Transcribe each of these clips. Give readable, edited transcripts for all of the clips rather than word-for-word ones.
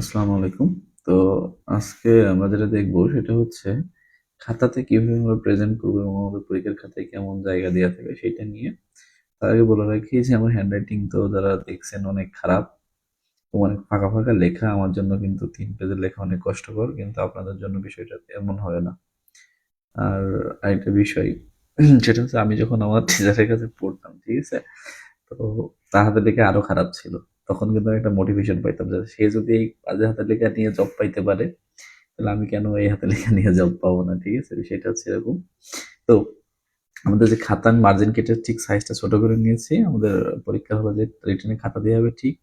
আসসালামু আলাইকুম। তো আজকে আমরা যেটা দেখবো সেটা হচ্ছে খাতাতে কিভাবে আমরা প্রেজেন্ট করবো এবং আমাদের পরীক্ষার খাতায় কেমন জায়গা দেওয়া থাকে সেটা নিয়ে। তার আগে বলে রাখি যে আমার হ্যান্ডরাইটিং তো যারা দেখছেন অনেক খারাপ, তো অনেক ফাঁকা ফাঁকা লেখা আমার জন্য, কিন্তু 3 পেজের লেখা অনেক কষ্টকর, কিন্তু আপনাদের জন্য বিষয়টা এমন হবে না। আর আরেকটা বিষয় সেটা হচ্ছে আমি যখন আমার টিচারের কাছে পড়তাম, ঠিক আছে, তো তার হাতের লেখা আরো খারাপ ছিল। তখন কিন্তু আমি একটা মোটিভেশন পাইতাম যে সে যদি এই বাজে হাতের লেখা নিয়ে জব পাইতে পারে, তাহলে আমি কেন এই হাতের লেখা নিয়ে জব পাবো না। ঠিক আছে, সেটা হচ্ছে এরকম। তো আমাদের যে খাতার মার্জিন কেটে ঠিক সাইজটা ছোট করে নিয়েছি, আমাদের পরীক্ষা হলো যে রিটার্নে খাতা দেওয়া হবে ঠিক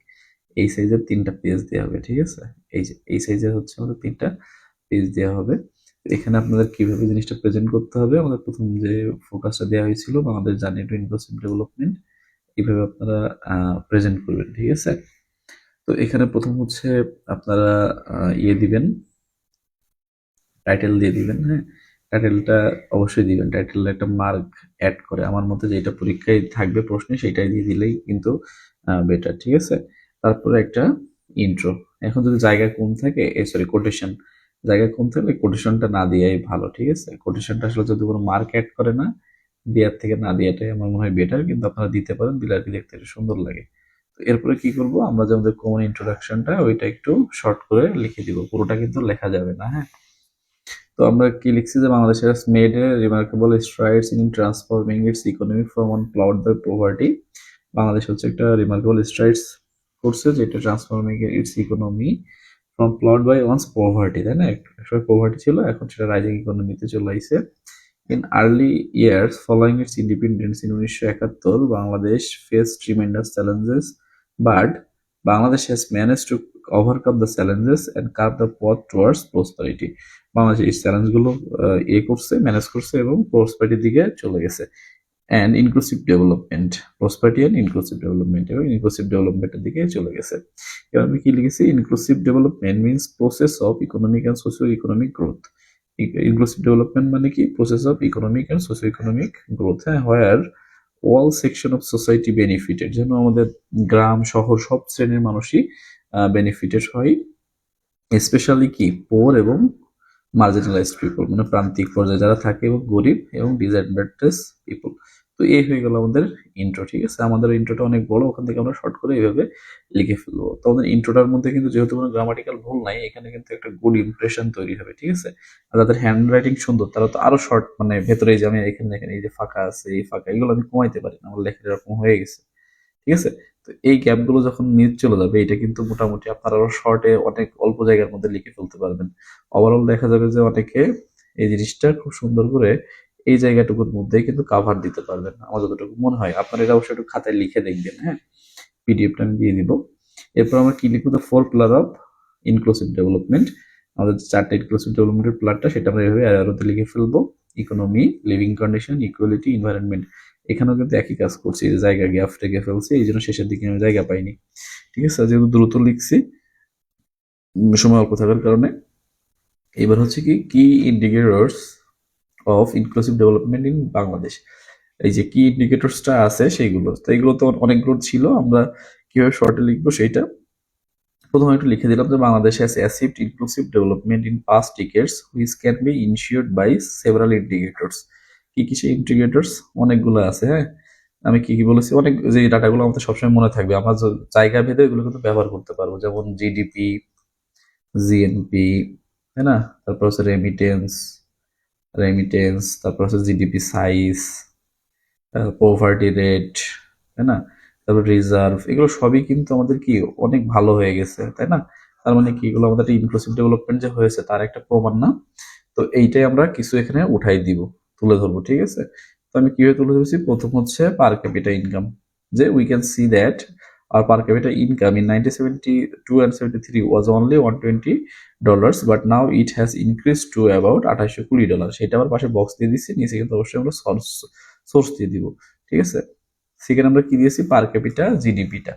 এই সাইজের 3টা পেজ দেওয়া হবে। ঠিক আছে, এই যে এই সাইজের হচ্ছে আমাদের 3টা পেজ দেওয়া হবে। এখানে আপনাদের কিভাবে জিনিসটা প্রেজেন্ট করতে হবে, আমাদের প্রথম যে ফোকাসটা দেওয়া হয়েছিল Bangladesh journey to inclusive development, এইভাবে আপনারা প্রেজেন্ট করবেন। ঠিক আছে, তো এখানে প্রথম হচ্ছে আপনারা ইয়ে দিবেন, টাইটেল দিয়ে দিবেন। হ্যাঁ, টাইটেলটা অবশ্যই দিবেন। টাইটেল একটা মার্ক অ্যাড করে আমার মতে যেটা পরীক্ষায় থাকবে প্রশ্নে সেটাই দিয়ে দিলেই কিন্তু বেটার। ঠিক আছে, তারপরে একটা ইন্ট্রো। এখন যদি জায়গা কম থাকে, সরি কোটেশন, জায়গা কম থাকলে কোটেশনটা না দেওয়াই ভালো। ঠিক আছে, কোটেশনটা আসলে যদি কোনো মার্ক অ্যাড করে না, দেওয়ার থেকে না দেওয়াটাই আমার মনে হয় বেটার, কিন্তু আপনারা দিতে পারেন, দিলে আর কি দেখতে একটু সুন্দর লাগে। তো এরপরে কি করব, আমরা যে আমাদের কমন ইন্ট্রোডাকশনটা ওইটা একটু শর্ট করে লিখে দিব, পুরোটা কিন্তু লেখা যাবে না। হ্যাঁ, তো আমরা কি লিখছি যে Bangladesh has made a remarkable strides in transforming its economy from one plowed by poverty। Bangladesh হচ্ছে একটা রিমার্কেবল স্ট্রাইডস করছে, যেটা transforming its economy from plagued by once poverty, তাই না? একসময় পভার্টি ছিল, এখন সেটা রাইজিং ইকোনমিতে চলে আইছে। In early years following its independence in 1971, Bangladesh faced tremendous challenges, but Bangladesh has manage to overcome the challenges and curve the পথ টুয়ার্ডস প্রসপারিটি। বাংলাদেশ এই চ্যালেঞ্জগুলো করছে, ম্যানেজ করছে এবং প্রসপারিটির দিকে চলে গেছে। And inclusive development, prosperity and inclusive development, এবং ইনক্লুসিভ ডেভেলপমেন্টের দিকে চলে গেছে। এবার আমি কি লিখেছি, inclusive development means process of economic and socio economic growth. Inclusive development মানে কি, process of economic and socio economic growth. হ্যাঁ, where all section of society benefited, যেন আমাদের গ্রাম শহর সব শ্রেণীর মানুষই বেনিফিটেড হয়, স্পেশালি কি পোর এবং মার্জিনালাইজড পিপল, মানে প্রান্তিক পর্যায়ে যারা থাকে, এবং গরিব এবং ডিসঅ্যাডভান্টেজ পিপল। তো এই হয়ে গেল আমাদের ইন্ট্রো। ঠিক আছে, আমাদের ইন্ট্রোটা অনেক বড়, ওখান থেকে আমরা শর্ট করে এইভাবে লিখে ফেলবো। তো আমাদের ইন্ট্রোটার মধ্যে কিন্তু যেহেতু কোনো গ্রামাটিক্যাল ভুল নাই, এখানে কিন্তু একটা গুড ইমপ্রেশন তৈরি হবে। ঠিক আছে, আর যাদের হ্যান্ড রাইটিং সুন্দর তারা তো আরো শর্ট, মানে ভেতরে যে আমি এখানে দেখেন এই যে ফাঁকা আছে, এই ফাঁকা, এগুলো আমি কমাইতে পারি না, আমার লেখা এরকম হয়ে গেছে। ঠিক আছে, তো এই গ্যাপগুলো যখন নিয়ে চলে যাবে, এটা কিন্তু মোটামুটি আপনারা আরো শর্টে অনেক অল্প জায়গার মধ্যে লিখে ফেলতে পারবেন। ওভারঅল দেখা যাবে যে অনেকে এই জিনিসটা খুব সুন্দর করে এই জায়গাটুকুর মধ্যেই কিন্তু কাভার দিতে পারবেন, আমার যতটুকু মনে হয়। আপনারা এটা অবশ্যই একটু খাতায় লিখে দেখবেন। হ্যাঁ, পিডিএফটা আমি দিয়ে দিব। এরপর আমরা কি লিখবো, the 4 pillar of inclusive development. আমাদের যে 4টা ইনক্লুসিভ ডেভেলপমেন্টের পিলারটা, সেটা আমরা এভাবে অ্যারোতে লিখে ফেলবো। Economy, living condition, equality, environment. এখানেও কিন্তু একই কাজ করছি, যে জায়গা গ্যাপ রেখে ফেলছি, এই জন্য শেষের দিকে আমি জায়গা পাইনি। ঠিক আছে, যেহেতু দ্রুত লিখছি সময় অল্প থাকার কারণে। এবার হচ্ছে কি, কি indicators of inclusive development in Bangladesh. এই যে কি ইন্ডিকেটরসটা আছে সেইগুলো, তো এগুলো তো অনেকগুলো ছিল, আমরা কিভাবে শর্টে লিখবো সেইটা প্রথমে একটু লিখে দিলাম, যে Bangladesh has achieved inclusive development in past decades which can be ensured by several indicators. কি কি সেই ইন্ডিকেটরস, অনেকগুলো আছে। হ্যাঁ, আমি কি কি বলেছি, অনেক যে ডাটাগুলো আমাদের সবসময় মনে থাকবে, আমরা জায়গা ভেদে এগুলো কিন্তু ব্যবহার করতে পারবো, যেমন জিডিপি, জিএনপি, তাই না? তারপর হচ্ছে রেমিটেন্স, তারপর হচ্ছে জিডিপি সাইজ, পভার্টি রেট, তাই না? তারপর রিজার্ভ, এগুলো সবই কিন্তু আমাদের কি অনেক ভালো হয়ে গেছে, তাই না? তার মানে কি, এগুলো আমাদের ইনক্লুসিভ ডেভেলপমেন্ট যে হয়েছে তার একটা প্রমাণ না? তো এইটাই আমরা কিছু এখানে উঠাই দিব, তুলে ধরবো। ঠিক আছে, তো আমি কিভাবে তুলে ধরছি, প্রথম হচ্ছে পার ক্যাপিটা ইনকাম, যে we can see that our per capita income in 1972 and 73 was only $120, but now it has increased to about $2820। সেটা আবার পাশে বক্স দিয়ে দিচ্ছি, নিচে কিন্তু অবশ্যই আমরা সোর্স দিয়ে দিব। ঠিক আছে, সেখানে আমরা কি দিয়েছি, পার ক্যাপিটা জিডিপিটা,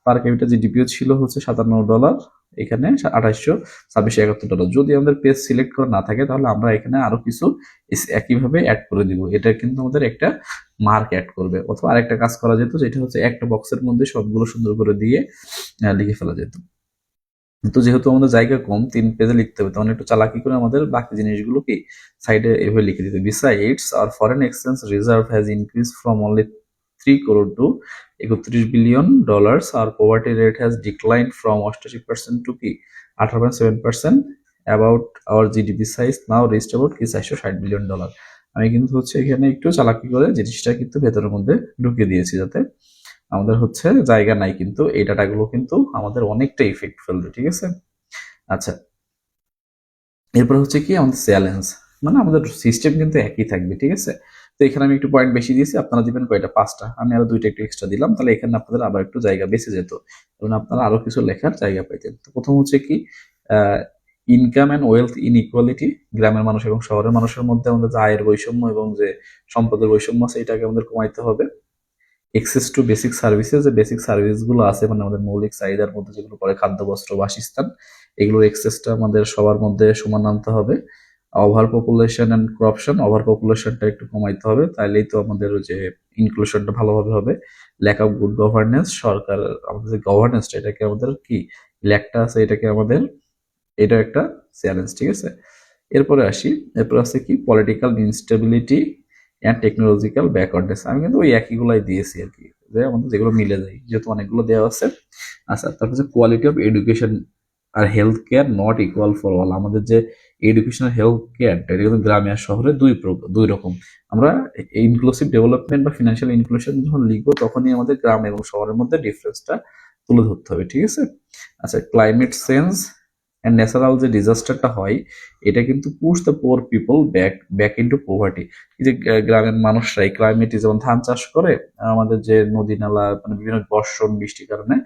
পার ক্যাপিটা জিডিপিও ছিল হচ্ছে $57, এখানে 2826-71 ডলার। যদি আমাদের পেজ সিলেক্ট করা না থাকে, তাহলে আমরা এখানে আরো কিছু একইভাবে অ্যাড করে দিব, এটা কিন্তু আমাদের একটা মার্ক অ্যাড করবে। অথবা আরেকটা কাজ করা যেত, যেটা হচ্ছে একটা বক্সের মধ্যে সবগুলো সুন্দর করে দিয়ে লিখে ফেলা যেত। তো যেহেতু আমাদের জায়গা কম, 3 পেজে লিখতে হবে, তখন একটু চালাকি করে আমাদের বাকি জিনিসগুলো কি সাইডে এভাবে লিখে দিতে। বিসাইডস আর foreign exchange reserve has increase from only 3 crore to 31 billion dollars. আর poverty rate has declined from 88% to কি 18.7%. About our GDP size now reached about কি $460 billion. আমি কিন্তু হচ্ছে এখানে একটু চালাকি করে জিনিসটা কিন্তু ভেতরের মধ্যে ঢুকিয়ে দিয়েছি, যাতে আমাদের হচ্ছে জায়গা নাই, কিন্তু এই ডাটাগুলো কিন্তু আমাদের অনেকটা ইফেক্ট ফেলবে। ঠিক আছে, আচ্ছা, এরপর হচ্ছে কি আমাদের চ্যালেঞ্জ, মানে আমাদের সিস্টেম কিন্তু একই থাকবে। ঠিক আছে, তো এখানে আমি একটু পয়েন্ট বেশি দিয়েছি, আপনারা দিবেন কয়টা, 5টা, আমি আরো 2টা একটু এক্সট্রা দিলাম, তাহলে এখানে আপনাদের আবার একটু জায়গা বেঁচে যেত এবং আপনারা আরো কিছু লেখার জায়গা পাইতেন। তো প্রথম হচ্ছে কি ইনকাম অ্যান্ড ওয়েলথ ইনইকুয়ালিটি, গ্রামের মানুষ এবং শহরের মানুষের মধ্যে আমাদের যে আয়ের বৈষম্য এবং যে সম্পদের বৈষম্য আছে, এটাকে আমাদের কমাইতে হবে। এক্সেস টু বেসিক সার্ভিসেস, যে বেসিক সার্ভিসগুলো আছে, মানে আমাদের মৌলিক চাহিদার মধ্যে যেগুলো পড়ে, খাদ্য, বস্ত্র, বাসস্থান, এগুলোর এক্সেসটা আমাদের সবার মধ্যে সমান আনতে হবে। Over population and corruption, over পপুলেশনটা একটু কমাইতে হবে, তাইলেই তো আমাদের যে ইনক্লুশনটা ভালোভাবে হবে। ল্যাক অফ গুড গভর্নেন্স, সরকার আমাদের যে গভর্নেন্সটা, এটাকে আমাদের কি ল্যাকটা আছে, এটাকে আমাদের, এটা একটা চ্যালেঞ্জ। ঠিক আছে, এরপরে আসি, এরপরে আছে কি political instability and technological backwardness. আমি কিন্তু ওই একইগুলাই দিয়েছি আর কি, যে আমাদের যেগুলো মিলে যায়, যেহেতু অনেকগুলো দেওয়া আছে। আচ্ছা, তারপর হচ্ছে কোয়ালিটি অফ এডুকেশন আর health care not equal for all. আমাদের যে এডুকেশন আর হেলথ কেয়ারটা, এটা কিন্তু গ্রামে আর শহরে দুই রকম। আমরা ইনক্লুসিভ ডেভেলপমেন্ট বা ফিনান্সিয়াল ইনক্লুশন যখন লিখবো, তখনই আমাদের গ্রাম এবং শহরের মধ্যে ডিফারেন্সটা তুলে ধরতে হবে। ঠিক আছে, আচ্ছা, ক্লাইমেট চেঞ্জ অ্যান্ড ন্যাচারাল যে ডিজাস্টারটা হয়, এটা কিন্তু push the poor people back into poverty. এই যে গ্রামের মানুষরাই ক্লাইমেট, যেমন ধান চাষ করে, আমাদের যে নদী নালা, মানে বিভিন্ন বর্ষণ বৃষ্টির কারণে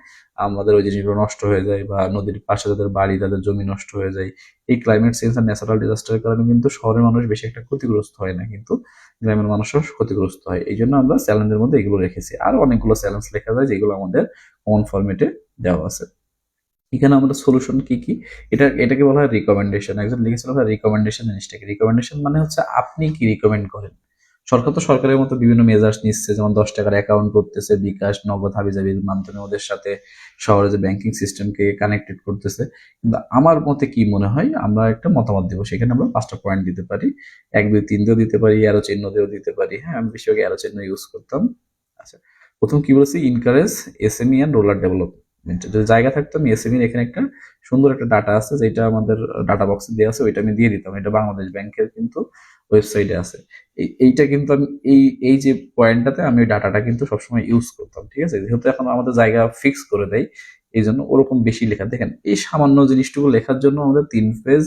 আমাদের ওই জিনিসগুলো নষ্ট হয়ে যায়, বা নদীর পাশে যাদের বাড়ি, তাদের জমি নষ্ট হয়ে যায়। এই ক্লাইমেট চেঞ্জ আর ন্যাচারাল ডিজাস্টারের কারণে কিন্তু শহরের মানুষ বেশি একটা ক্ষতিগ্রস্ত হয় না, কিন্তু গ্রামের মানুষও ক্ষতিগ্রস্ত হয়। এই জন্য আমরা চ্যালেঞ্জের মধ্যে এগুলো রেখেছি। আর অনেকগুলো চ্যালেঞ্জ লেখা যায়, যেগুলো আমাদের কমন ফরম্যাটে দেওয়া আছে। এখানে আমাদের সলিউশন কি কি, এটাকে বলা হয় রিকমেন্ডেশন। একজন লিখেছিল রিকমেন্ডেশন জিনিসটাকে, রিকমেন্ডেশন মানে হচ্ছে আপনি কি রিকমেন্ড করেন। সরকার তো সরকারের মতো বিভিন্ন মেজার্স নিচ্ছে, যেমন 10 টাকার অ্যাকাউন্ট করতেছে, বিকাশ, নগদ, হাবিজাবির মাধ্যমে ওদের সাথে শহরে যে ব্যাংকিং সিস্টেমকে কানেক্টেড করতেছে। কিন্তু আমার মতে কি মনে হয়, আমরা একটা মতামত দেবো, সেখানে আমরা 5টা পয়েন্ট দিতে পারি, 1, 2, 3 দিয়েও দিতে পারি, অ্যারো চিহ্ন দিয়েও দিতে পারি। হ্যাঁ, আমি বেশিরভাগ অ্যারো চিহ্ন ইউজ করতাম। আচ্ছা, প্রথম কি বলেছি, encourage SME and rural development. যদি জায়গা থাকতো, আমি এসএমইর এখানে একটা সুন্দর একটা ডাটা আছে, যেটা আমাদের ডাটা বক্সে দেওয়া আছে, ওইটা আমি দিয়ে দিতাম। এটা বাংলাদেশ ব্যাংকের কিন্তু ওয়েবসাইটে আছে। এইটা কিন্তু আমি এই যে পয়েন্টটাতে আমি ওই ডাটাটা কিন্তু সবসময় ইউজ করতাম। ঠিক আছে, যেহেতু এখন আমাদের জায়গা ফিক্স করে দেয়, এই জন্য ওরকম বেশি লেখা, দেখেন এই সামান্য জিনিসটুকু লেখার জন্য আমাদের 3 পেজ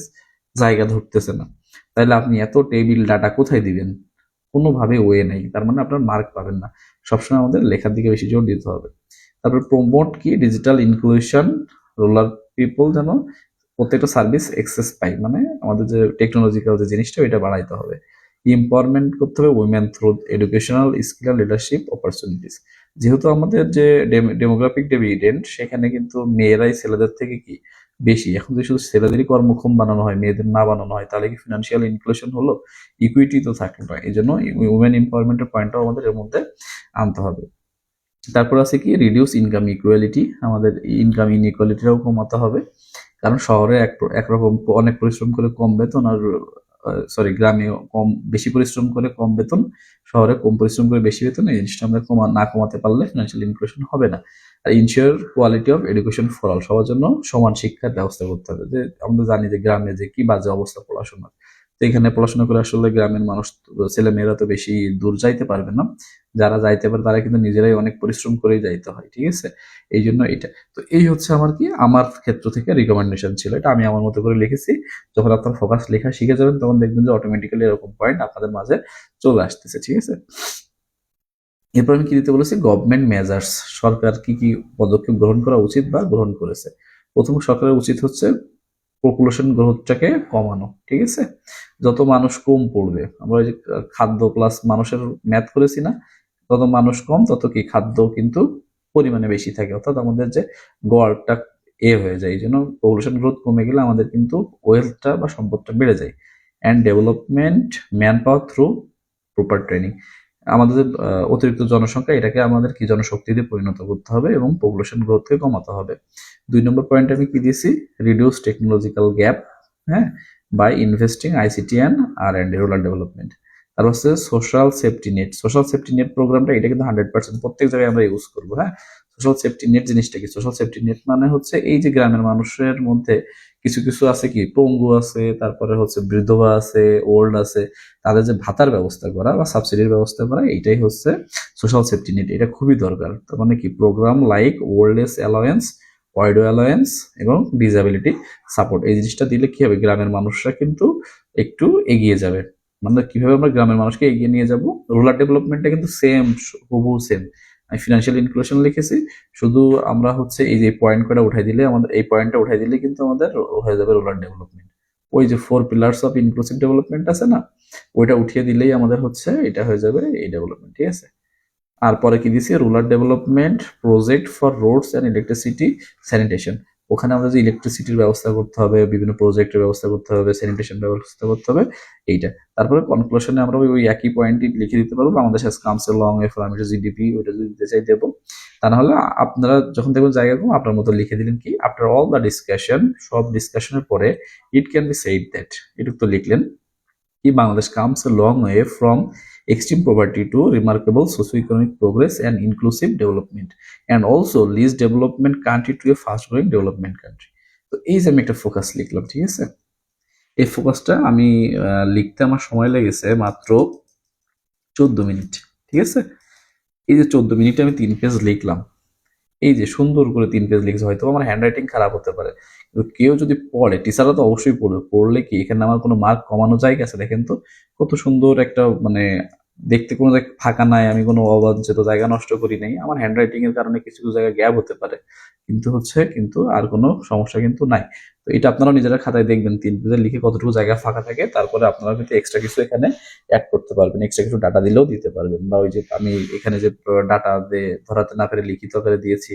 জায়গা ধরতেছে না। তাহলে আপনি এত টেবিল ডাটা কোথায় দিবেন? কোনোভাবে ওয়ে নেই, তার মানে আপনার মার্ক পাবেন না। সবসময় আমাদের লেখার দিকে বেশি জোর দিতে হবে। তারপর প্রমোট কি ডিজিটাল ইনক্লুশন, রুরাল পিপল যেন প্রত্যেকটা সার্ভিস এক্সেস পাই, মানে আমাদের যে টেকনোলজিক্যাল যে জিনিসটা, ওইটা বাড়াইতে হবে। এম্পাওয়ারমেন্ট করতে হবে women through educational skill and leadership opportunities. যেহেতু আমাদের যে ডেমোগ্রাফিক ডিভিডেন্ড, সেখানে কিন্তু মেয়েরাই ছেলেদের থেকে কি বেশি। এখন যদি শুধু ছেলেদেরই কর্মক্ষম বানানো হয়, মেয়েদের না বানানো হয়, তাহলে কি ফিনান্সিয়াল ইনক্লুশন হলো? ইকুইটি তো থাকলো না। এই জন্য উইমেন এম্পাওয়ারমেন্টের পয়েন্টটাও আমাদের এর মধ্যে আনতে হবে। তারপর আছে কি রিডিউস ইনকাম ইকুয়ালিটি, আমাদের ইনকাম ইনইকুয়ালিটিটাও কমাতে হবে। কারণ শহরে একরকম অনেক পরিশ্রম করে কম বেতন, আর সরি, গ্রামে বেশি পরিশ্রম করে কম বেতন, শহরে কম পরিশ্রম করে বেশি বেতন। এই জিনিসটা আমরা না কমাতে পারলে ফিনান্সিয়াল ইনক্লুশন হবে না। আর ensure quality of education for all, সবার জন্য সমান শিক্ষার ব্যবস্থা করতে হবে। যে আমরা জানি যে গ্রামে যে কি বাজে অবস্থা পড়াশোনা, তো এখানে পড়াশোনা করে আসলে গ্রামের মানুষ, ছেলে মেয়েরা তো বেশি দূর যাইতে পারবে না। যারা যাইতে পারে তারা কিন্তু নিজেরাই অনেক পরিশ্রম করেই যাইতে হয়। ঠিক আছে, এই জন্য এটা, তো এই হচ্ছে আমার কি, আমার ক্ষেত্র থেকে রিকমেন্ডেশন ছিল। এটা আমি আমার মতো করে লিখেছি। যখন আপনার ফোকাস লেখা শিখে যাবেন, তখন দেখবেন যে অটোমেটিক্যালি এরকম পয়েন্ট আপনাদের মাঝে চলে আসতেছে। ঠিক আছে, এরপর আমি কি দিতে বলেছি, গভর্নমেন্ট মেজার্স, সরকার কি কি পদক্ষেপ গ্রহণ করা উচিত বা গ্রহণ করেছে। প্রথম সরকারের উচিত হচ্ছে পপুলেশন গ্রোথটাকে কমানো। ঠিক আছে, যত মানুষ কম পড়বে, আমরা ওই যে খাদ্য প্লাস মানুষের ম্যাথ করেছি না, তত মানুষ কম তত কি খাদ্য কিন্তু পরিমাণে বেশি থাকে, অর্থাৎ আমাদের যে গড়টা হয়ে যায়। এই জন্য পপুলেশন গ্রোথ কমে গেলে আমাদের কিন্তু ওয়েলথটা বা সম্পদটা বেড়ে যায়। And development man power through proper training, আমাদের যে অতিরিক্ত জনসংখ্যা, এটাকে আমাদের কি জনশক্তিতে পরিণত করতে হবে এবং পপুলেশন গ্রোথকে কমাতে হবে। 2 নম্বর পয়েন্টে আমি কি দিয়েছি, রিডিউস টেকনোলজিক্যাল গ্যাপ, হ্যাঁ, বাই ইনভেস্টিং আইসিটি অ্যান্ড আর অ্যান্ড রুরাল ডেভেলপমেন্ট। তারপর হচ্ছে social safety net. Social safety net প্রোগ্রামটা এটা কিন্তু 100% প্রত্যেক জায়গায় আমরা ইউজ করবো। হ্যাঁ, সোশ্যাল সেফটি নেট জিনিসটা কি? সোশ্যাল সেফটি নেট মানে হচ্ছে এই যে গ্রামের মানুষের মধ্যে কিছু কিছু আছে কি পঙ্গু আছে, তারপরে হচ্ছে বিধবা আছে, ওল্ড আছে, তাদের যে ভাতার ব্যবস্থা করা বা সাবসিডির ব্যবস্থা করা, এইটাই হচ্ছে সোশ্যাল সেফটি নেট। এটা খুবই দরকার। তার মানে কি programme like old age allowance, widow allowance এবং ডিসএবিলিটি সাপোর্ট, এই জিনিসটা দিলে কি হবে, গ্রামের মানুষরা কিন্তু একটু এগিয়ে যাবে। মানে কিভাবে আমরা গ্রামের মানুষকে এগিয়ে নিয়ে যাব, রুরাল ডেভেলপমেন্টটা কিন্তু সেম, হুবহু সেম। আমি ফিনান্সিয়াল ইনক্লুশন লিখেছি, শুধু আমরা হচ্ছে এই যে পয়েন্ট কটা উঠাই দিলে, আমাদের এই পয়েন্টটা উঠাই দিলে কিন্তু আমাদের হয়ে যাবে রুরাল ডেভেলপমেন্ট। ওই যে 4 পিলার্স অফ ইনক্লুসিভ ডেভেলপমেন্ট আছে না, ওইটা উঠিয়ে দিলেই আমাদের হচ্ছে এটা হয়ে যাবে এই ডেভেলপমেন্ট। ঠিক আছে, আর পরে কি দিছি, rural development project for roads and electricity sanitation. ওখানে আমাদের যে ইলেকট্রিসিটির ব্যবস্থা করতে হবে, বিভিন্ন প্রজেক্টের ব্যবস্থা করতে হবে, স্যানিটেশন ব্যবস্থা করতে হবে, এইটা। তারপরে কনক্লুশনে আমরা ওই একই পয়েন্টই লিখে দিতে পারবো, Bangladesh has comes a long way from its GDP, ওইটা যদি দিতে চাই দেবো। তা নাহলে আপনারা যখন দেখবেন জায়গা কম, আপনার মতো লিখে দিলেন কি, আফটার অল দ্য ডিসকাশন, সব ডিসকাশনের পরে, it can be said that, এটুকু তো লিখলেন কি, Bangladesh comes a long way from extreme poverty to remarkable socio-economic progress and inclusive development, and also least development country to a fast growing development country. তো এই যে আমি একটা ফোকাস লিখলাম, ঠিক আছে, এই ফোকাসটা আমি লিখতে আমার সময় লেগেছে মাত্র 14 মিনিট। ঠিক আছে, এই যে 14 মিনিটে আমি 3 পেজ লিখলাম, এই যে সুন্দর করে 3 পেজ লিখছে। হয়তো আমার হ্যান্ড রাইটিং খারাপ হতে পারে, কিন্তু কেউ যদি পড়ে, টিচাররা তো অবশ্যই পড়বে, পড়লে কি এখানে আমার কোনো মার্ক কমানো জায়গা আছে? দেখেন তো কত সুন্দর একটা, মানে দেখতে কোনো জায়গা ফাঁকা নাই, আমি কোনো অবাঞ্ছিত জায়গা নষ্ট করি নাই। আমার হ্যান্ড রাইটিং এর কারণে কিছু কিছু জায়গায় গ্যাপ হতে পারে, কিন্তু আর কোনো সমস্যা কিন্তু নাই। তো এটা আপনারা নিজেরা খাতায় দেখবেন, 3 পেজে লিখে কতটুকু জায়গা ফাঁকা থাকে, তারপরে আপনারা কিন্তু এক্সট্রা কিছু এখানে অ্যাড করতে পারবেন, এক্সট্রা কিছু ডাটা দিলেও দিতে পারবেন। বা ওই যে আমি এখানে যে ডাটা ধরাতে না পেরে লিখিত করে দিয়েছি,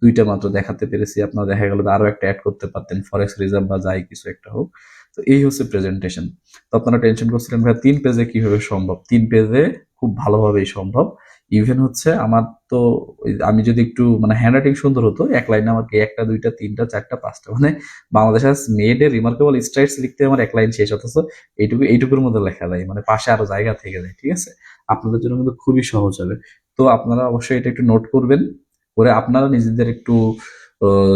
2টা মাত্র দেখাতে পেরেছি, আপনার দেখা গেল আরো একটা অ্যাড করতে পারতেন, ফরেক্স রিজার্ভ বা যাই কিছু একটা হোক। তো এই হচ্ছে প্রেজেন্টেশন। তো আপনারা টেনশন করছিলেন ভাই 3 পেজে কিভাবে সম্ভব? 3 পেজে খুব ভালোভাবেই সম্ভব। ইভেন হচ্ছে আমার তো আমি যদি একটু মানে হ্যান্ড রাইটিং সুন্দর হতো, এক লাইনে আমাকে 1টা 2টা 3টা 4টা 5টা মানে Bangladesh has made a remarkable strides লিখতে আমার 1 লাইন শেষ, অথচ এইটুকুর মধ্যে লেখা যায়, মানে পাশে আরো জায়গা থেকে যায়। ঠিক আছে, আপনাদের জন্য কিন্তু খুবই সহজ হবে। তো আপনারা অবশ্যই এটা একটু নোট করবেন, করে আপনারা নিজেদের একটু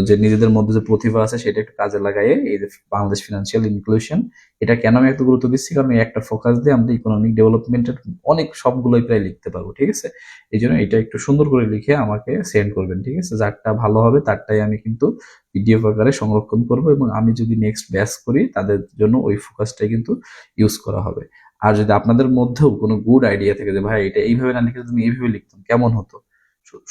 যে নিজেদের মধ্যে যে প্রতিভা আছে সেটা একটু কাজে লাগাইয়ে এই যে বাংলাদেশ ফিনান্সিয়াল ইনক্লুশন, এটা কেন আমি এত গুরুত্ব দিচ্ছি, কারণ এই একটা ফোকাস দিয়ে আমরা ইকোনমিক ডেভেলপমেন্টের অনেক সবগুলোই প্রায় লিখতে পারবো। ঠিক আছে, এই জন্য এটা একটু সুন্দর করে লিখে আমাকে সেন্ড করবেন। ঠিক আছে, যারটা ভালো হবে তারটাই আমি কিন্তু পিডিএফ আকারে সংরক্ষণ করব, এবং আমি যদি নেক্সট ব্যাচ করি তাদের জন্য ওই ফোকাসটাই কিন্তু ইউজ করা হবে। আর যদি আপনাদের মধ্যেও কোনো গুড আইডিয়া থাকে যে ভাই এটা এইভাবে না লিখে তুমি এইভাবে লিখতাম কেমন হতো,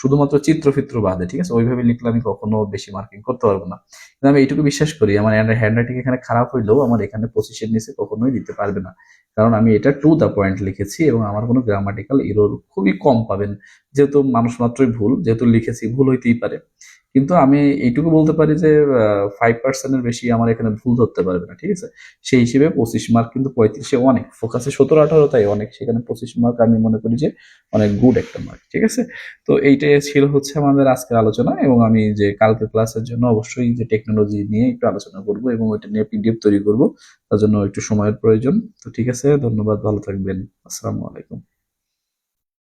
শুধুমাত্র চিত্রফিত্র বাদে, ঠিক আছে, ওইভাবে লিখলে আমি কখনো বেশি মার্কিং করতে পারবো না। কিন্তু আমি এইটুকু বিশ্বাস করি, আমার হ্যান্ড রাইটিং এখানে খারাপ হইলেও আমার এখানে 25-এর নিচে কখনোই দিতে পারবে না, কারণ আমি এটা টু দা পয়েন্ট লিখেছি এবং আমার কোনো গ্রামাটিক্যাল এরর খুবই কম পাবেন। যেহেতু মানুষ মাত্রই ভুল, যেহেতু লিখেছি ভুল হইতেই পারে, কিন্তু আমি এইটুকু বলতে পারি যে 5%-এর বেশি আমার এখানে ভুল ধরতে পারবে না। ঠিক আছে, সেই হিসেবে 25 মার্ক কিন্তু 35-এ অনেক, ফোকাসে 17-18 তাই অনেক, সেখানে 25 মার্ক আমি মনে করি যে অনেক গুড একটা মার্ক। ঠিক আছে, তো এইটাই ছিল হচ্ছে আমাদের আজকের আলোচনা, এবং আমি যে কালকে ক্লাসের জন্য অবশ্যই যে টেকনোলজি নিয়ে একটু আলোচনা করব এবং ওইটা নিয়ে পিডিএফ তৈরি করব, তার জন্য একটু সময়ের প্রয়োজন। তো ঠিক আছে, ধন্যবাদ, ভালো থাকবেন, আসসালামু আলাইকুম।